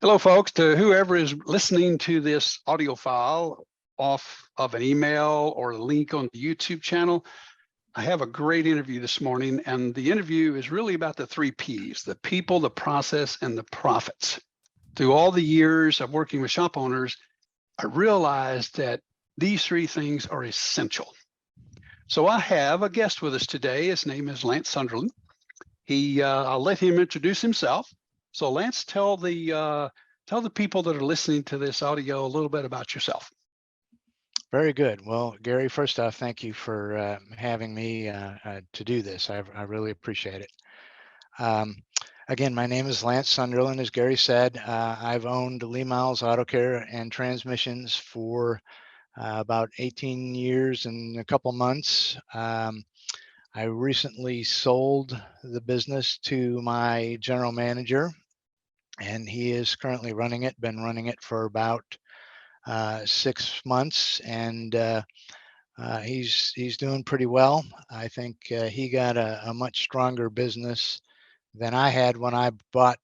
Hello, folks. To whoever is listening to this audio file off of an email or a link on the YouTube channel, I have a great interview this morning, and the interview is really about the 3 Ps: the people, the process, and the profits. Through all the years of working with shop owners, I realized that these 3 things are essential. So I have a guest with us today. His name is Lance Sunderlin. I'll let him introduce himself. So Lance, tell the people that are listening to this audio a little bit about yourself. Very good. Well, Gary, first off, thank you for having me to do this. I really appreciate it. Again, my name is Lance Sunderlin. As Gary said, I've owned Lee Myles Auto Care and Transmissions for about 18 years and a couple months. I recently sold the business to my general manager, and he is currently running it, been running it for about 6 months, and he's doing pretty well. I think he got a much stronger business than I had when I bought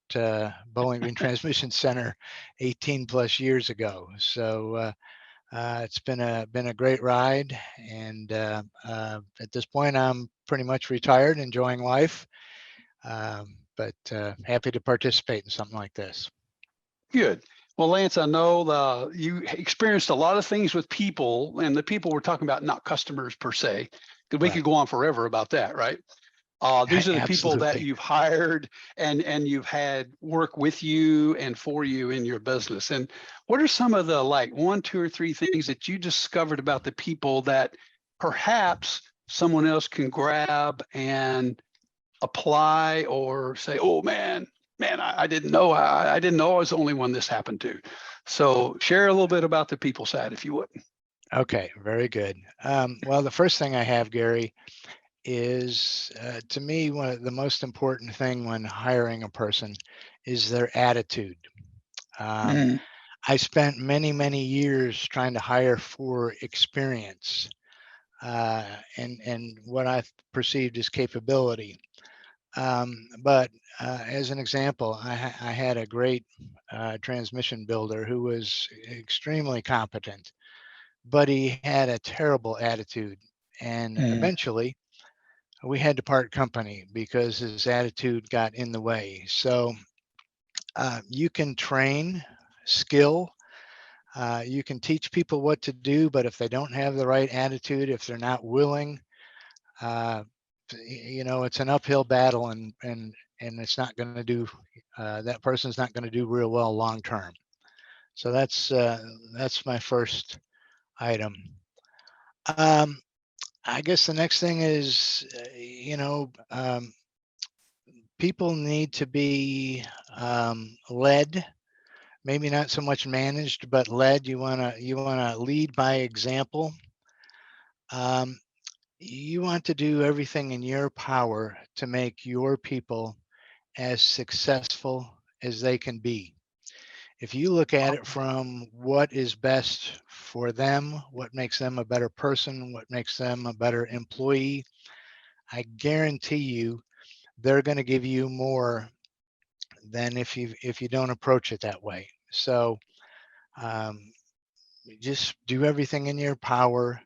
Bowling Green Transmission Center 18 plus years ago. So it's been a great ride, and at this point I'm pretty much retired, enjoying life, but happy to participate in something like this. Good. Well, Lance, I know you experienced a lot of things with people, and the people we're talking about, not customers per se, because we could go on forever about that, right? These are the people that you've hired and you've had work with you and for you in your business. And what are some of the 1, 2, or 3 things that you discovered about the people that perhaps someone else can grab and apply, or say, oh man, I didn't know I was the only one this happened to. So share a little bit about the people side, if you would. Okay, very good. Well, the first thing I have, Gary, is to me, one of the most important thing when hiring a person is their attitude. I spent many years trying to hire for experience and what I perceived as capability. But as an example, I had a great transmission builder who was extremely competent, but he had a terrible attitude, and eventually we had to part company because his attitude got in the way. So you can train skill, you can teach people what to do, but if they don't have the right attitude, if they're not willing, it's an uphill battle, and it's not going to do, that person's not going to do real well long term. So that's my first item. I guess the next thing is, people need to be led, maybe not so much managed, but led. You wanna lead by example. You want to do everything in your power to make your people as successful as they can be. If you look at it from what is best for them, what makes them a better person, what makes them a better employee, I guarantee you they're going to give you more than if you don't approach it that way. So just do everything in your power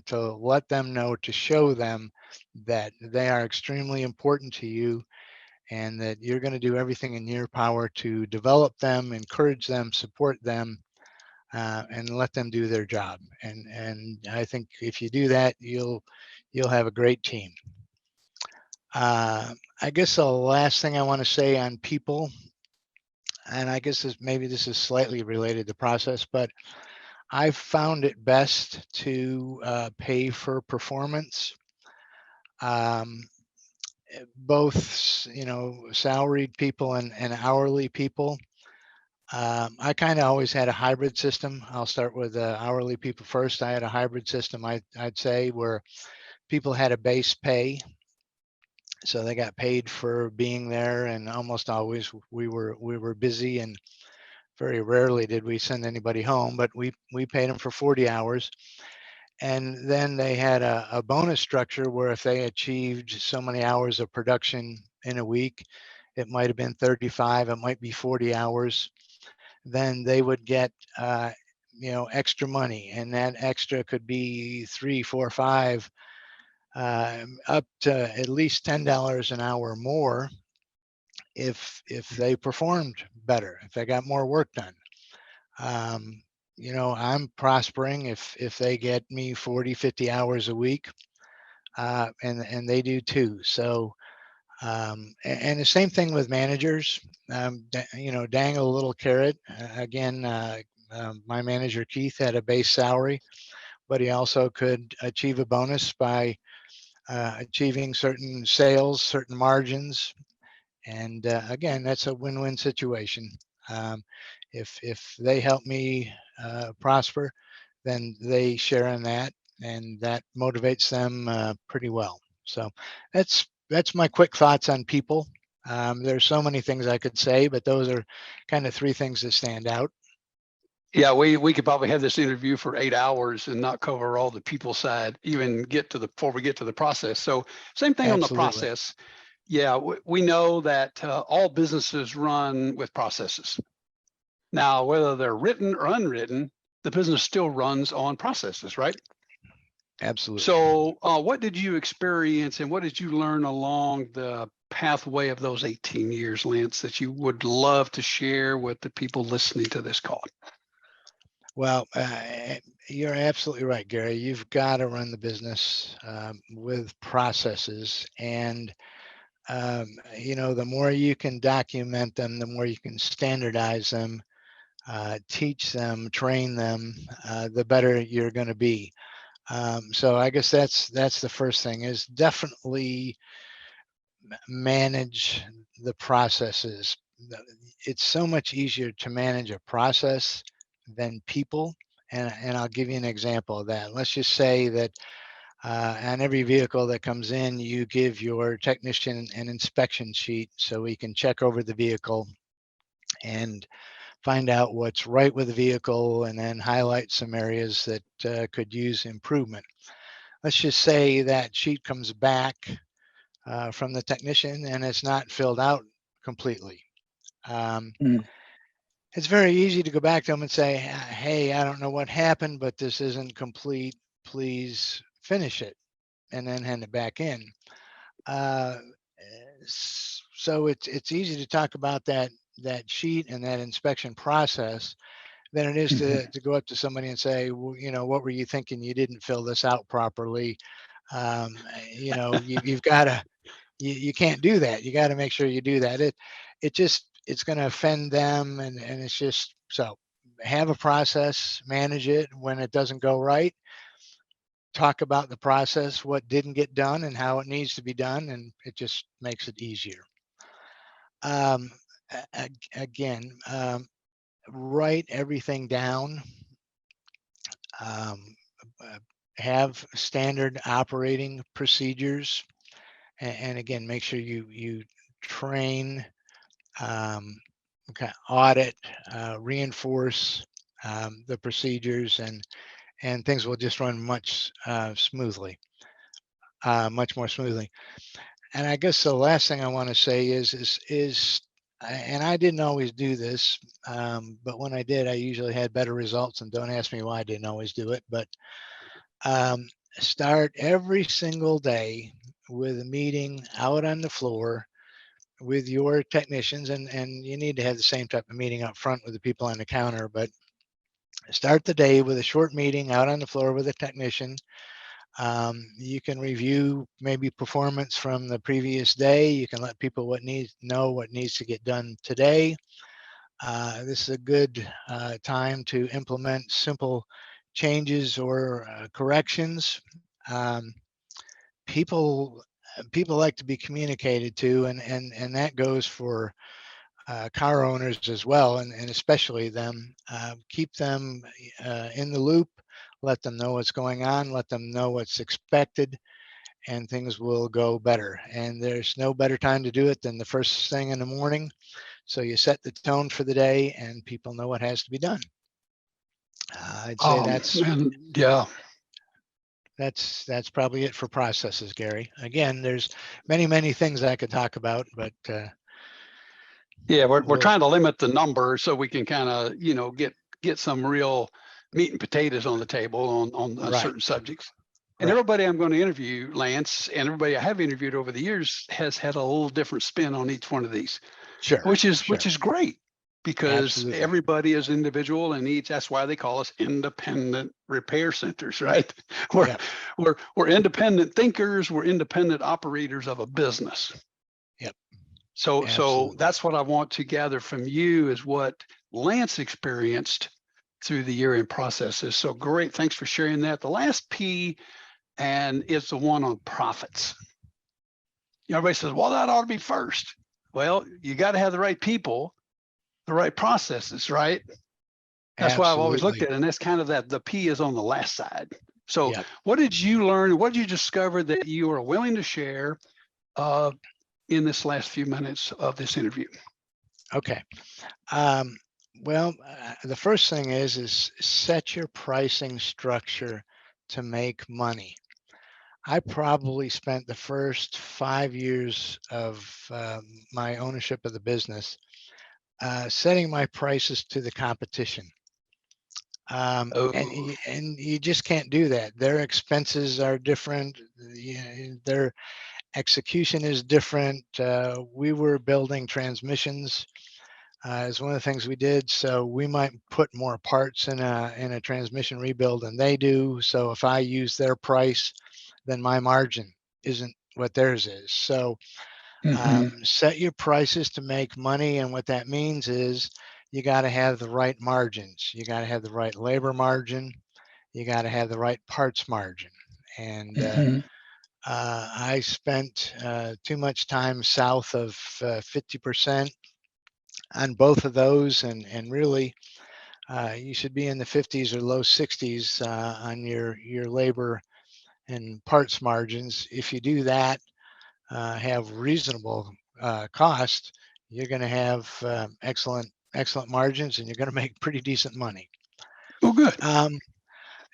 to let them know, to show them that they are extremely important to you, and that you're going to do everything in your power to develop them, encourage them, support them, and let them do their job. And I think if you do that, you'll have a great team. I guess the last thing I want to say on people, and I guess maybe this is slightly related to process, but I've found it best to pay for performance. Both, salaried people and hourly people. I kind of always had a hybrid system. I'll start with hourly people first. I had a hybrid system, I'd say, where people had a base pay. So they got paid for being there, and almost always we were busy, and very rarely did we send anybody home, but we paid them for 40 hours. And then they had a bonus structure where if they achieved so many hours of production in a week, it might have been 35, it might be 40 hours. then they would get extra money, and that extra could be 3, 4, 5, up to at least $10 an hour more if they performed better, if they got more work done. I'm prospering if they get me 40, 50 hours a week, and they do too. So, and the same thing with managers. Dangle a little carrot. Again, my manager Keith had a base salary, but he also could achieve a bonus by achieving certain sales, certain margins, and again, that's a win-win situation. If they help me prosper, then they share in that, and that motivates them pretty well. So that's my quick thoughts on people. There's so many things I could say, but those are kind of 3 things that stand out. Yeah, we could probably have this interview for 8 hours and not cover all the people side, even before we get to the process. So same thing on the Absolutely. process. Yeah, we know that all businesses run with processes. Now, whether they're written or unwritten, the business still runs on processes, right? Absolutely. So what did you experience and what did you learn along the pathway of those 18 years, Lance, that you would love to share with the people listening to this call? Well, you're absolutely right, Gary. You've got to run the business with processes, and the more you can document them, the more you can standardize them, teach them, train them, the better you're going to be. So I guess that's the first thing, is definitely manage the processes. It's so much easier to manage a process than people. And I'll give you an example of that. Let's just say that on every vehicle that comes in, you give your technician an inspection sheet so we can check over the vehicle and find out what's right with the vehicle, and then highlight some areas that could use improvement. Let's just say that sheet comes back from the technician and it's not filled out completely. It's very easy to go back to them and say, hey, I don't know what happened, but this isn't complete. Please finish it, and then hand it back in. So it's easy to talk about that sheet and that inspection process than it is to go up to somebody and say, well, what were you thinking? You didn't fill this out properly. You've got to, you can't do that. You got to make sure you do that. It's going to offend them. And it's just, so have a process, manage it. When it doesn't go right, talk about the process, what didn't get done and how it needs to be done. And it just makes it easier. Again, write everything down. Have standard operating procedures, and again, make sure you train, audit, reinforce the procedures, and things will just run much smoothly, much more smoothly. And I guess the last thing I want to say is, and I didn't always do this, but when I did, I usually had better results. And don't ask me why I didn't always do it, but start every single day with a meeting out on the floor with your technicians, and you need to have the same type of meeting up front with the people on the counter, but start the day with a short meeting out on the floor with a technician. You can review maybe performance from the previous day. You can let people know what needs to get done today. This is a good time to implement simple changes or corrections. People like to be communicated to, and that goes for car owners as well, and especially them. Keep them in the loop. Let them know what's going on. Let them know what's expected, and things will go better. And there's no better time to do it than the first thing in the morning. So you set the tone for the day, and people know what has to be done. I'd say that's probably it for processes, Gary. Again, there's many things I could talk about, but Yeah, we're We'll, trying to limit the number so we can kind of, you know, get some real meat and potatoes on the table on right, certain subjects. And right. everybody I'm going to interview, Lance, and everybody I have interviewed over the years has had a little different spin on each one of these, Sure, which is great because absolutely. everybody is individual and each. That's why they call us independent repair centers, right? We're Yep, we're independent thinkers. We're independent operators of a business. yep, So absolutely. that's what I want to gather from you is what Lance experienced through the year-end processes. So great, thanks for sharing that. The last P, and it's the one on profits. Everybody says, well, that ought to be first. Well, you got to have the right people, the right processes, right? That's why I've always looked Absolutely. at it, and that's kind of that the P is on the last side. So Yep. what did you learn? What did you discover that you are willing to share uh, in this last few minutes of this interview? Okay. Um, well, the first thing is set your pricing structure to make money. I probably spent the first 5 years of my ownership of the business setting my prices to the competition. Oh, And you just can't do that. Their expenses are different. Their execution is different. We were building transmissions is one of the things we did. So we might put more parts in a transmission rebuild than they do. So if I use their price, then my margin isn't what theirs is. So mm-hmm. set your prices to make money, and what that means is you got to have the right margins. You got to have the right labor margin. You got to have the right parts margin. And Mm-hmm. I spent too much time south of 50% on both of those, and really you should be in the 50s or low 60s on your labor and parts margins. If you do that, have reasonable cost, you're going to have excellent margins, and you're going to make pretty decent money. Oh, good. Um,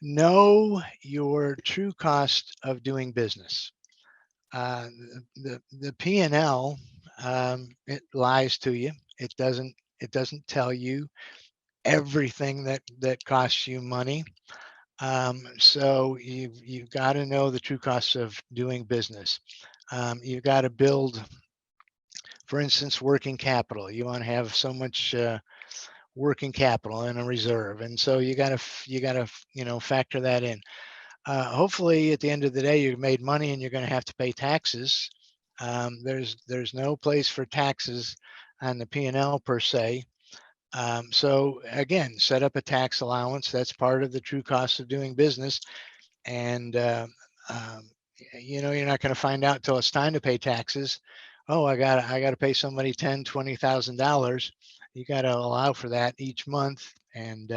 know your true cost of doing business. Uh, the P&L, it lies to you. It doesn't tell you everything that costs you money. So you've got to know the true costs of doing business. You've got to build, for instance, working capital. You want to have so much working capital in a reserve, and so you got to factor that in. Hopefully, at the end of the day, you've made money and you're going to have to pay taxes. There's no place for taxes on the P&L per se. So again, set up a tax allowance. That's part of the true cost of doing business. And um, you're not going to find out till it's time to pay taxes. Oh, I got to pay somebody $10,000-$20,000. You got to allow for that each month and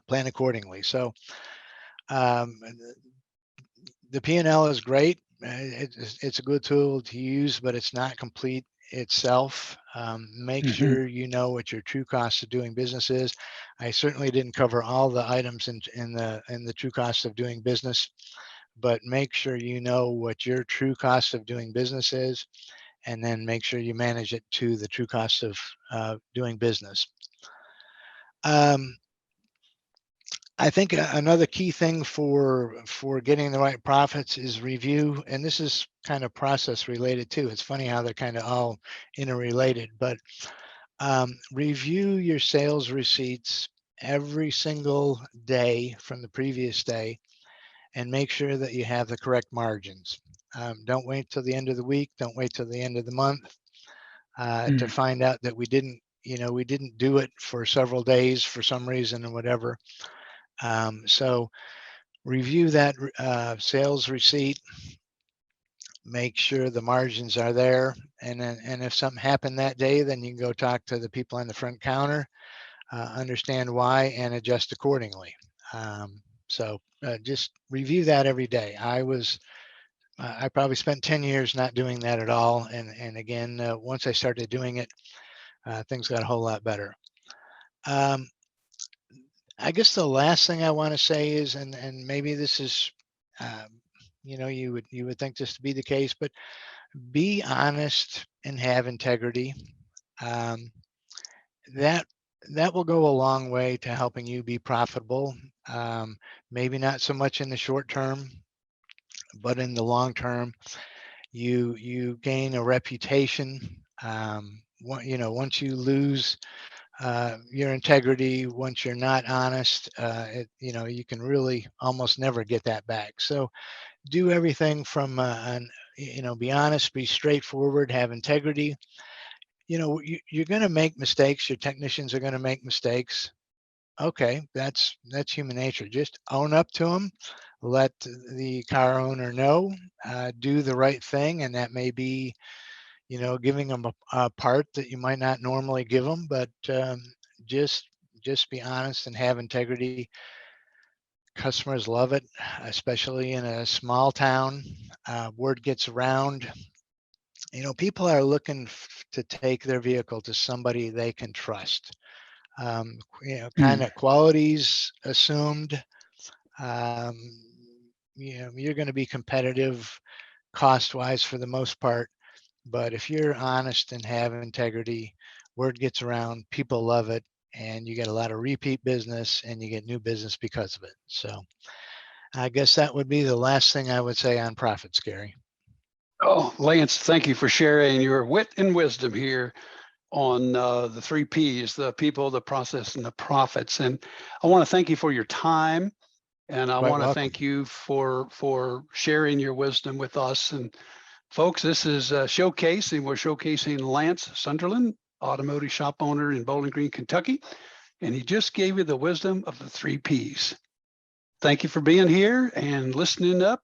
plan accordingly. So um, the P&L is great. It's a good tool to use, but it's not complete itself. Make Mm-hmm. sure you know what your true cost of doing business is. I certainly didn't cover all the items in the true cost of doing business, but make sure you know what your true cost of doing business is, and then make sure you manage it to the true cost of doing business. Um, I think another key thing for getting the right profits is review, and this is kind of process related too. It's funny how they're kind of all interrelated, but review your sales receipts every single day from the previous day, and make sure that you have the correct margins. Don't wait till the end of the week. Don't wait till the end of the month to find out that we didn't do it for several days for some reason or whatever. So review that sales receipt, make sure the margins are there, and if something happened that day, then you can go talk to the people on the front counter, understand why, and adjust accordingly. So just review that every day. I probably spent 10 years not doing that at all, and again, once I started doing it, things got a whole lot better. Um, I guess the last thing I want to say is, and maybe this is, you would think this to be the case, but be honest and have integrity. that will go a long way to helping you be profitable. Maybe not so much in the short term, but in the long term, you gain a reputation. Once you lose your integrity, once you're not honest, you can really almost never get that back. So do everything from be honest, be straightforward, have integrity. You're going to make mistakes. Your technicians are going to make mistakes. Okay, that's human nature. Just own up to them. Let the car owner know. Do the right thing, and that may be, giving them a part that you might not normally give them. But just be honest and have integrity. Customers love it, especially in a small town. Word gets around. People are looking to take their vehicle to somebody they can trust. Kind of qualities assumed. Um, you're going to be competitive cost-wise for the most part, but if you're honest and have integrity, word gets around, people love it, and you get a lot of repeat business and you get new business because of it. So I guess that would be the last thing I would say on profits, Gary. Oh, Lance, thank you for sharing your wit and wisdom here on the 3 Ps, the people, the process, and the profits. And I want to thank you for your time. And I want to thank you for sharing your wisdom with us. And folks, this is a showcase, and we're showcasing Lance Sunderlin, automotive shop owner in Bowling Green, Kentucky. And he just gave you the wisdom of the 3 Ps. Thank you for being here and listening up.